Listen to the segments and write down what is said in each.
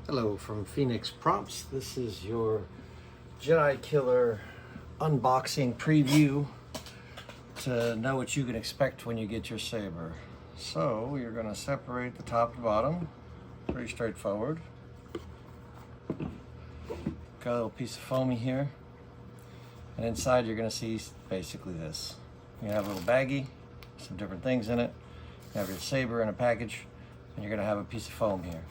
Hello from Phoenix Props. This is your Jedi Killer unboxing preview to know what you can expect when you get your saber. So you're going to separate the top and bottom. Pretty straightforward. Got a little piece of foamy here. And inside you're going to see basically this. You have a little baggie, some different things in it. You have your saber in a package, and you're going to have a piece of foam here.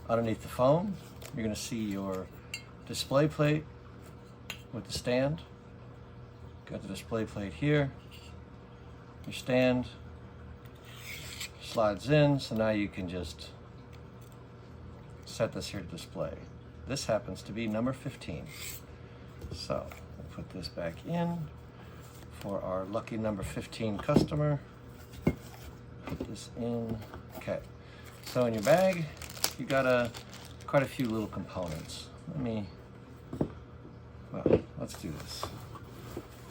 Underneath the foam, you're going to see your display plate with the stand. Got the display plate here. Your stand slides in, so now you can just set this here to display. This happens to be number 15. So we'll put this back in for our lucky number 15 customer. Put this in. Okay. So in your bag, you got quite a few little components. Let's do this.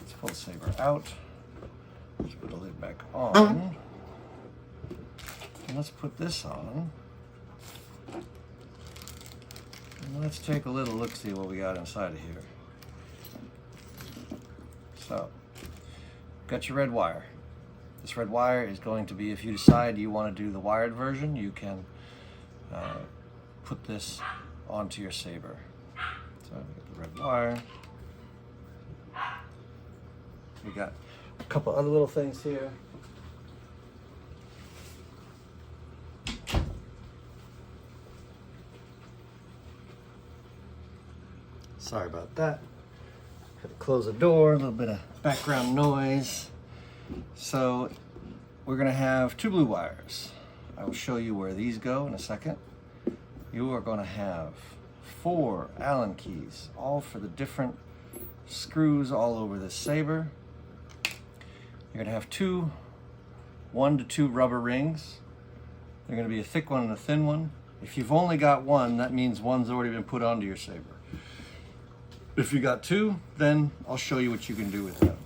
Let's pull the saber out. Let's put the lid back on. And let's put this on. And let's take a little look, see what we got inside of here. So, got your red wire. This red wire is going to be, if you decide you want to do the wired version, you can put this onto your saber. So we got the red wire. We got a couple other little things here. Sorry about that. Had to close the door, a little bit of background noise. So we're gonna have two blue wires. I will show you where these go in a second. You are gonna have 4 Allen keys, all for the different screws all over this saber. You're gonna have 1 to 2 rubber rings. They're gonna be a thick one and a thin one. If you've only got one, that means one's already been put onto your saber. If you got 2, then I'll show you what you can do with them.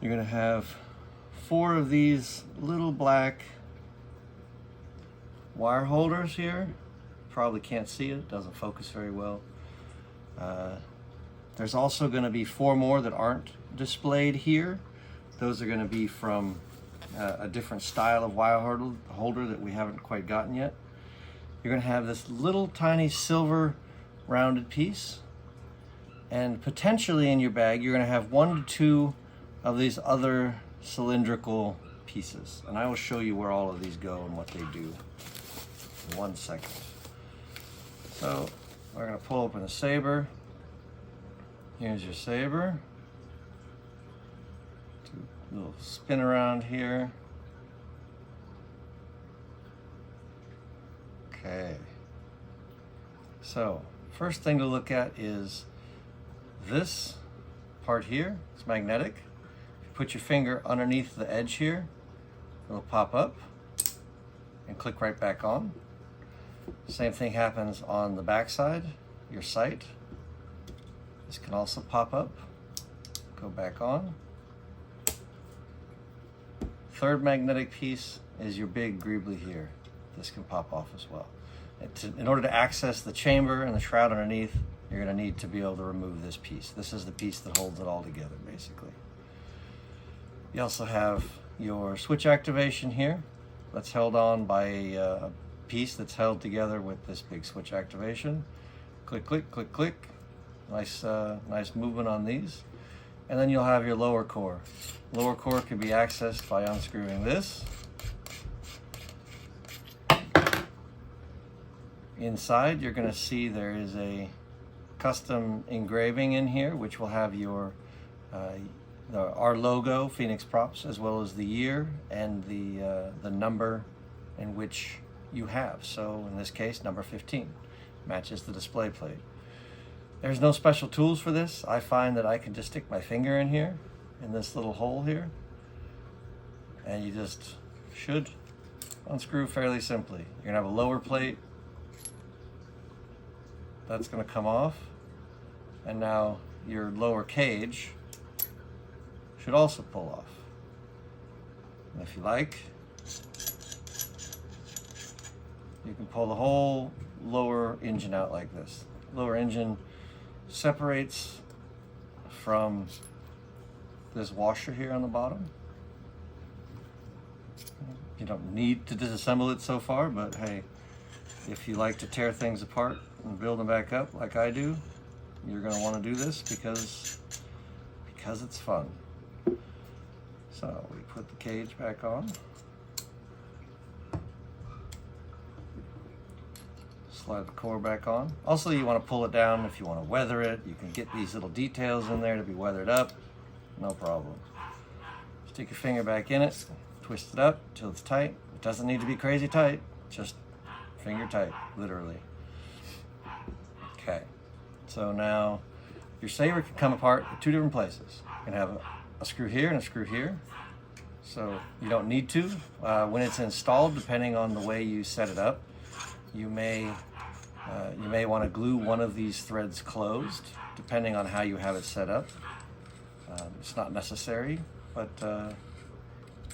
You're gonna have 4 of these little black wire holders here. Probably can't see it, doesn't focus very well. There's also gonna be 4 more that aren't displayed here. Those are gonna be from a different style of wire holder that we haven't quite gotten yet. You're gonna have this little tiny silver rounded piece. And potentially in your bag, you're gonna have 1 to 2 of these other cylindrical pieces. And I will show you where all of these go and what they do in 1 second. So we're gonna pull open the saber. Here's your saber. Do a little spin around here. Okay. So first thing to look at is this part here. It's magnetic. If you put your finger underneath the edge here, it'll pop up and click right back on. Same thing happens on the back side, your sight. This can also pop up, go back on. Third magnetic piece is your big greebly here. This can pop off as well. In order to access the chamber and the shroud underneath, you're going to need to be able to remove this piece. This is the piece that holds it all together, basically. You also have your switch activation here. That's held on by a piece that's held together with this big switch activation. Click, click, click, click. Nice movement on these. And then you'll have your lower core. Lower core can be accessed by unscrewing this. Inside, you're going to see there is a custom engraving in here, which will have your our logo, Phoenix Props, as well as the year and the number in which you have. So in this case, number 15 matches the display plate. There's no special tools for this. I find that I can just stick my finger in here, in this little hole here, and you just should unscrew fairly simply. You're gonna have a lower plate. That's gonna come off. And now your lower cage should also pull off. And if you like, you can pull the whole lower engine out like this. Lower engine separates from this washer here on the bottom. You don't need to disassemble it so far, but hey, if you like to tear things apart and build them back up like I do, you're going to want to do this because it's fun. So we put the cage back on. Slide the core back on. Also, you want to pull it down if you want to weather it. You can get these little details in there to be weathered up. No problem. Stick your finger back in it, twist it up till it's tight. It doesn't need to be crazy tight, just finger tight, literally. Okay, so now your saber can come apart in two different places. You can have a screw here and a screw here. So you don't need to. When it's installed, depending on the way you set it up, you may want to glue one of these threads closed, depending on how you have it set up. It's not necessary, but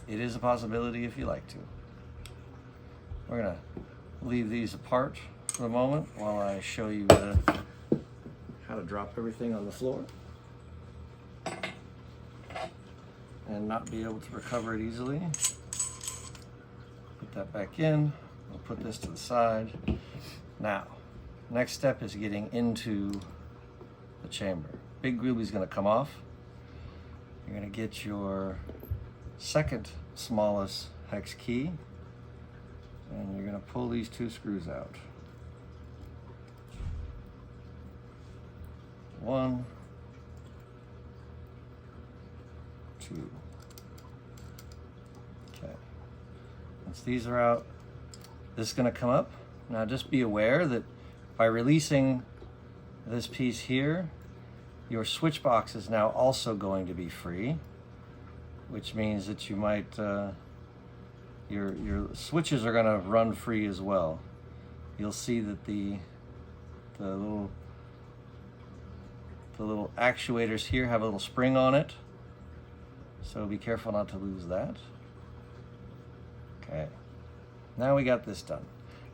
it is a possibility if you like to. We're gonna leave these apart for the moment while I show you how to drop everything on the floor and not be able to recover it easily. Put that back in. We'll put this to the side. Now, next step is getting into the chamber. Big groovy is going to come off. You're going to get your second smallest hex key, and you're going to pull these two screws out. One, two. Okay. Once these are out, this is going to come up. Now just be aware that by releasing this piece here, your switch box is now also going to be free, which means that you might, your switches are going to run free as well. You'll see that the little actuators here have a little spring on it, so be careful not to lose that. Okay, now we got this done.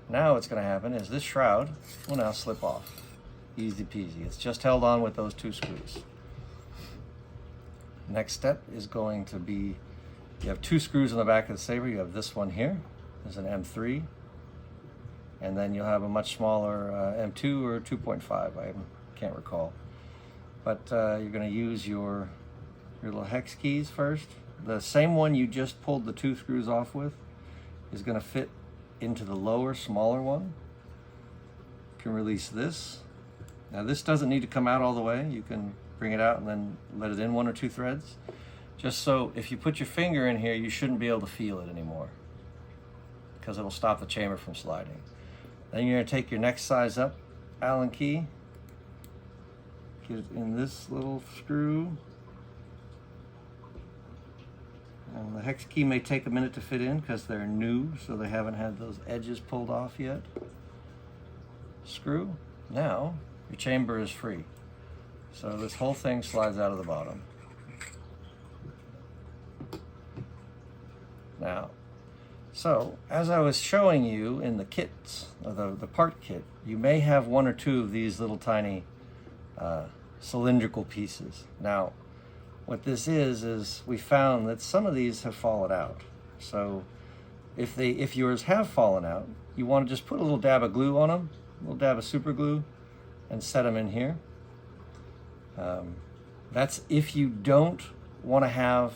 Now what's going to happen is this shroud will now slip off. Easy peasy. It's just held on with those two screws. Next step is going to be, you have two screws on the back of the saber. You have this one here. There's an M3. And then you'll have a much smaller M2 or 2.5. I can't recall. But you're going to use your little hex keys first. The same one you just pulled the two screws off with is going to fit into the lower, smaller one. You can release this. Now this doesn't need to come out all the way. You can bring it out and then let it in one or two threads. Just so if you put your finger in here, you shouldn't be able to feel it anymore because it'll stop the chamber from sliding. Then you're going to take your next size up Allen key, get it in this little screw. And the hex key may take a minute to fit in because they're new, so they haven't had those edges pulled off yet. Screw. Now your chamber is free. So this whole thing slides out of the bottom. Now, so as I was showing you in the kits, or the part kit, you may have one or two of these little tiny cylindrical pieces. Now, what this is we found that some of these have fallen out. So if yours have fallen out, you want to just put a little dab of glue on them, a little dab of super glue, and set them in here. That's if you don't want to have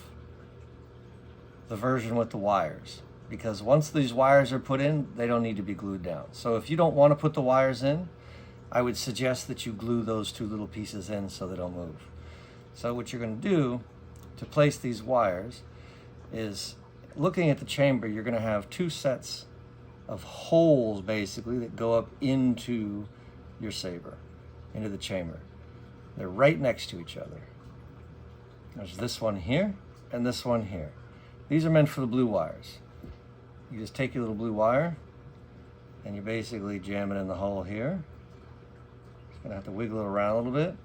the version with the wires, because once these wires are put in, they don't need to be glued down. So if you don't want to put the wires in, I would suggest that you glue those two little pieces in so they don't move. So what you're going to do to place these wires is, looking at the chamber, you're going to have two sets of holes basically that go up into your saber, into the chamber. They're right next to each other. There's this one here and this one here. These are meant for the blue wires. You just take your little blue wire and you basically jam it in the hole here. Just gonna have to wiggle it around a little bit.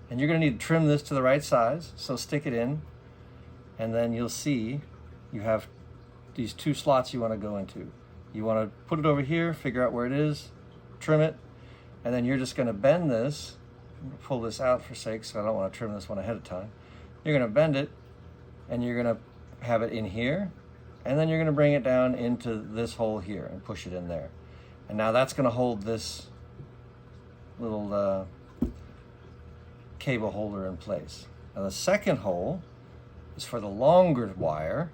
And you're gonna need to trim this to the right size, so stick it in, and then you'll see you have these two slots you wanna go into. You wanna put it over here, figure out where it is, trim it, and then you're just going to bend this. I'm going to pull this out for sake, so I don't want to trim this one ahead of time. You're going to bend it, and you're going to have it in here, and then you're going to bring it down into this hole here and push it in there. And now that's going to hold this little cable holder in place. Now the second hole is for the longer wire,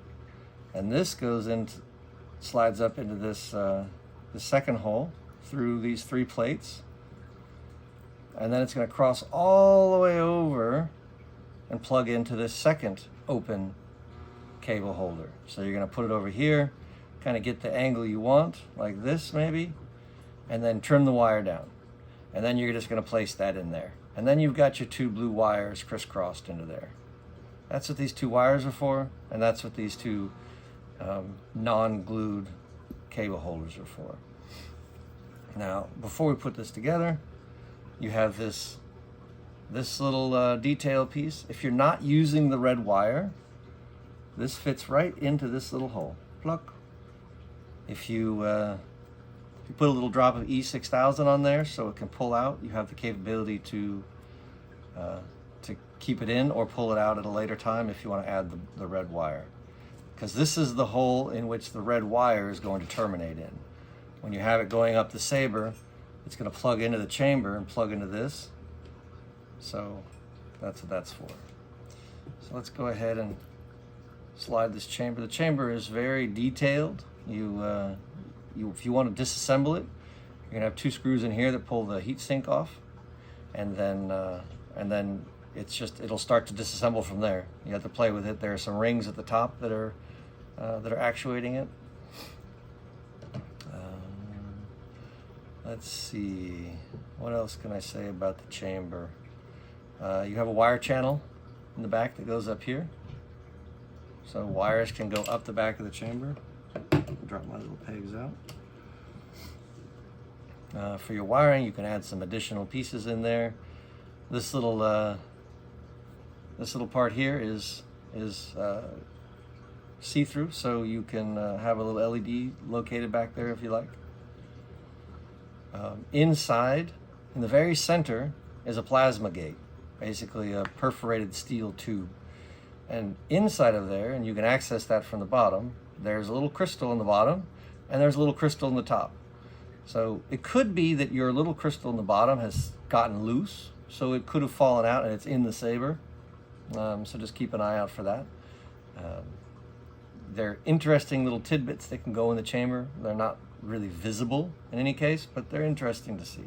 and this goes into, slides up into this the second hole through these 3 plates, and then it's going to cross all the way over and plug into this second open cable holder. So you're going to put it over here, kind of get the angle you want, like this maybe, and then trim the wire down. And then you're just going to place that in there. And then you've got your 2 blue wires crisscrossed into there. That's what these 2 wires are for, and that's what these 2 non-glued cable holders are for. Now, before we put this together, you have this little detail piece. If you're not using the red wire, this fits right into this little hole. Pluck. If you put a little drop of E6000 on there so it can pull out, you have the capability to keep it in or pull it out at a later time if you want to add the red wire. Because this is the hole in which the red wire is going to terminate in. When you have it going up the saber, it's going to plug into the chamber and plug into this. So that's what that's for. So let's go ahead and slide this chamber. The chamber is very detailed. If you want to disassemble it, you're going to have 2 screws in here that pull the heat sink off, and then it'll start to disassemble from there. You have to play with it. There are some rings at the top that are actuating it. Let's see, what else can I say about the chamber? You have a wire channel in the back that goes up here. So wires can go up the back of the chamber. Drop my little pegs out. For your wiring, you can add some additional pieces in there. This little part here is see-through, so you can have a little LED located back there if you like. Inside, in the very center, is a plasma gate, basically a perforated steel tube. And inside of there, and you can access that from the bottom, there's a little crystal in the bottom, and there's a little crystal in the top. So it could be that your little crystal in the bottom has gotten loose, so it could have fallen out and it's in the saber. So just keep an eye out for that. They're interesting little tidbits that can go in the chamber. They're not really visible in any case, but they're interesting to see.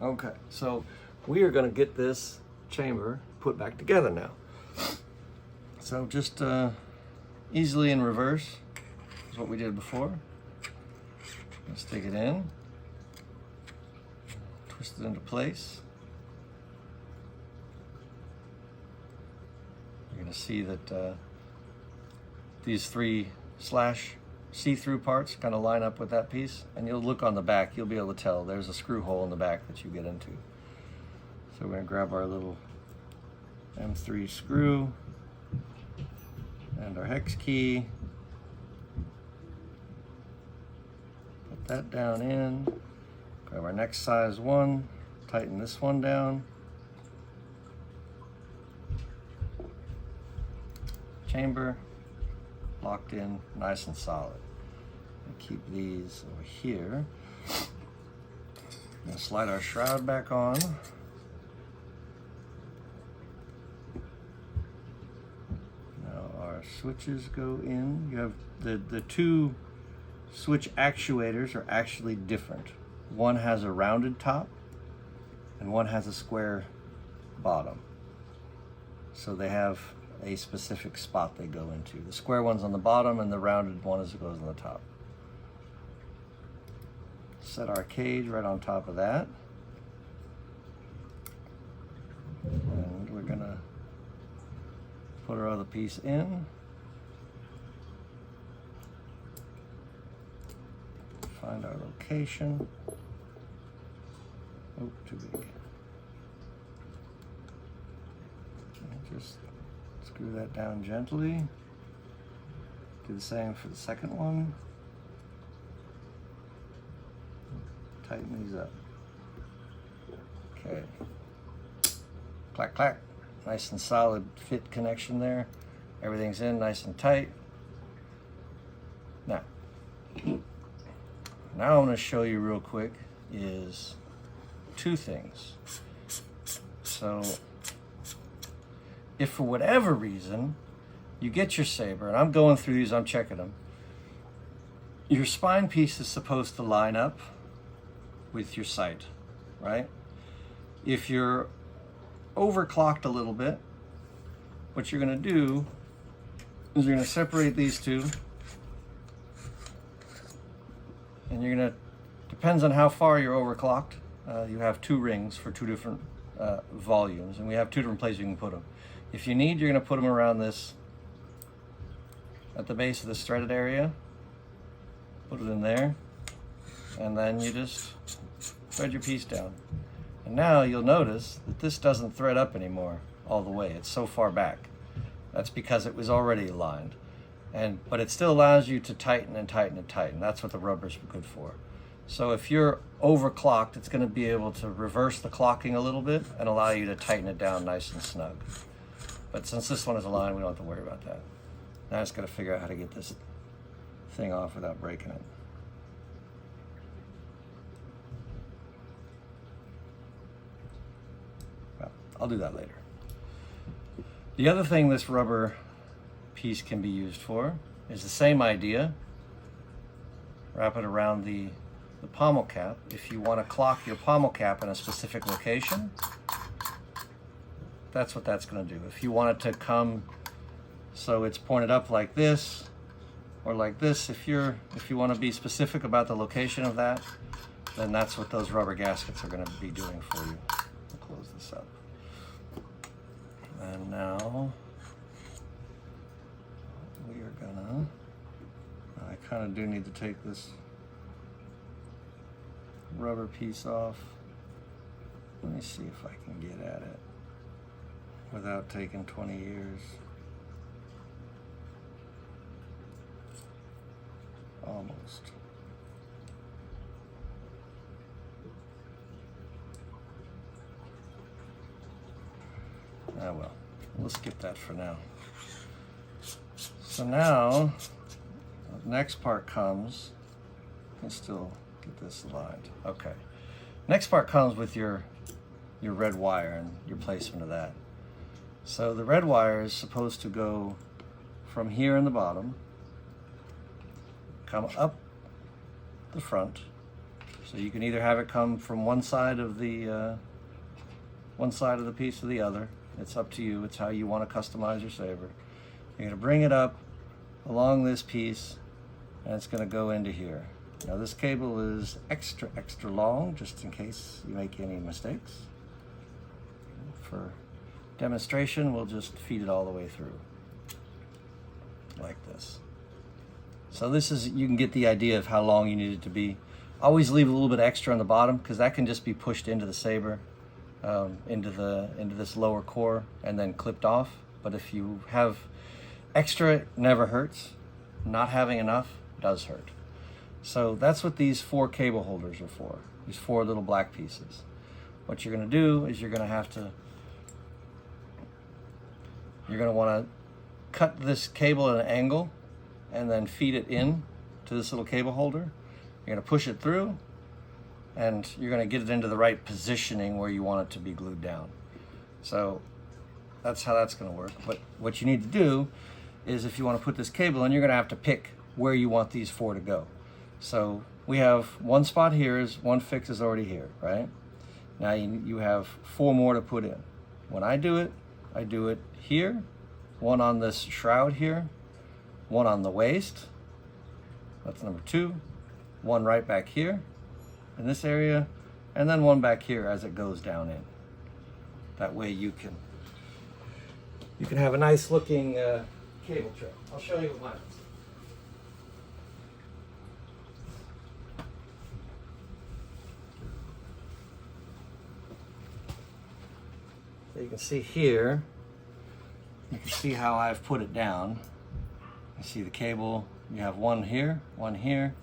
Okay, so we are going to get this chamber put back together now. So just easily in reverse is what we did before. Let's stick it in, twist it into place. You're going to see that these 3 slash see-through parts kind of line up with that piece, and you'll look on the back, you'll be able to tell there's a screw hole in the back that you get into. So we're going to grab our little M3 screw and our hex key, put that down in, grab our next size one, tighten this one down, chamber locked in nice and solid. Keep these over here. Now slide our shroud back on. Now our switches go in. You have the 2 switch actuators are actually different. One has a rounded top and one has a square bottom. So they have a specific spot they go into. The square one's on the bottom and the rounded one goes on the top. Set our cage right on top of that. And we're gonna put our other piece in. Find our location. Oh, too big. And just screw that down gently. Do the same for the second one. tighten these up. Okay. Clack, clack. Nice and solid fit connection there. Everything's in nice and tight. Now I'm going to show you real quick is two things. So if for whatever reason you get your saber, and I'm going through these, I'm checking them, your spine piece is supposed to line up with your sight, right? If you're overclocked a little bit, what you're going to do is you're going to separate these two, and you're going to, depends on how far you're overclocked, you have two rings for two different volumes, and we have two different places you can put them. If you need, you're going to put them around this, at the base of this threaded area, put it in there, and then you just thread your piece down. And now you'll notice that this doesn't thread up anymore all the way. It's so far back. That's because it was already aligned. But it still allows you to tighten and tighten and tighten. That's what the rubber's good for. So if you're overclocked, it's going to be able to reverse the clocking a little bit and allow you to tighten it down nice and snug. But since this one is aligned, we don't have to worry about that. Now I just got to figure out how to get this thing off without breaking it. Well, I'll do that later. The other thing this rubber piece can be used for is the same idea. Wrap it around the pommel cap. If you want to clock your pommel cap in a specific location, that's what that's going to do. If you want it to come so it's pointed up like this or like this, if you want to be specific about the location of that, then that's what those rubber gaskets are going to be doing for you. I'll close this up. And now we are gonna, I kind of do need to take this rubber piece off. Let me see if I can get at it without taking 20 years. Almost. Ah well, we'll skip that for now. So now, the next part comes, I can still get this aligned. Okay. Next part comes with your red wire and your placement of that. So the red wire is supposed to go from here in the bottom, come up the front. So you can either have it come from one side of the piece or the other. It's up to you. It's how you want to customize your saber. You're going to bring it up along this piece, and it's going to go into here. Now this cable is extra long, just in case you make any mistakes. For demonstration, we'll just feed it all the way through, like this. So this is, you can get the idea of how long you need it to be. Always leave a little bit extra on the bottom, because that can just be pushed into the saber, into this lower core, and then clipped off. But if you have extra, it never hurts. Not having enough does hurt. So that's what these 4 cable holders are for, these 4 little black pieces. What you're going to do is you're going to want to cut this cable at an angle and then feed it in to this little cable holder. You're going to push it through, and you're going to get it into the right positioning where you want it to be glued down. So that's how that's going to work. But what you need to do is, if you want to put this cable in, you're going to have to pick where you want these 4 to go. So we have one spot here, is one fix is already here, right? Now you have 4 more to put in. When I do it here, one on this shroud here, one on the waist, that's number 2, one right back here in this area, and then one back here as it goes down in. That way you can have a nice looking cable tray. I'll show you what mine is. So you can see here, you can see how I've put it down. You see the cable, you have one here, one here,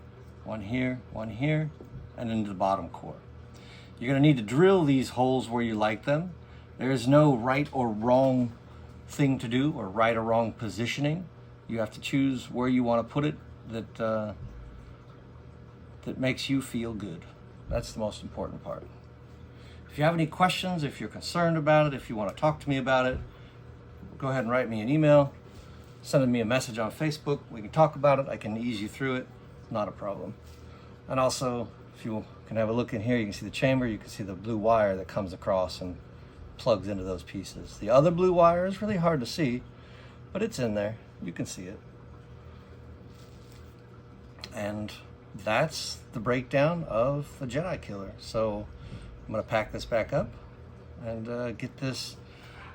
one here, one here, and into the bottom core. You're going to need to drill these holes where you like them. There is no right or wrong thing to do, or right or wrong positioning. You have to choose where you want to put it that makes you feel good. That's the most important part. If you have any questions, if you're concerned about it, if you want to talk to me about it, go ahead and write me an email, send me a message on Facebook. We can talk about it. I can ease you through it. Not a problem. And also, if you can have a look in here, you can see the chamber, you can see the blue wire that comes across and plugs into those pieces. The other blue wire is really hard to see, but it's in there. You can see it. And that's the breakdown of the Jedi Killer. So I'm going to pack this back up and get this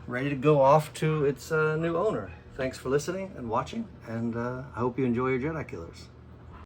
ready to go off to its new owner. Thanks for listening and watching, and I hope you enjoy your Jedi Killers.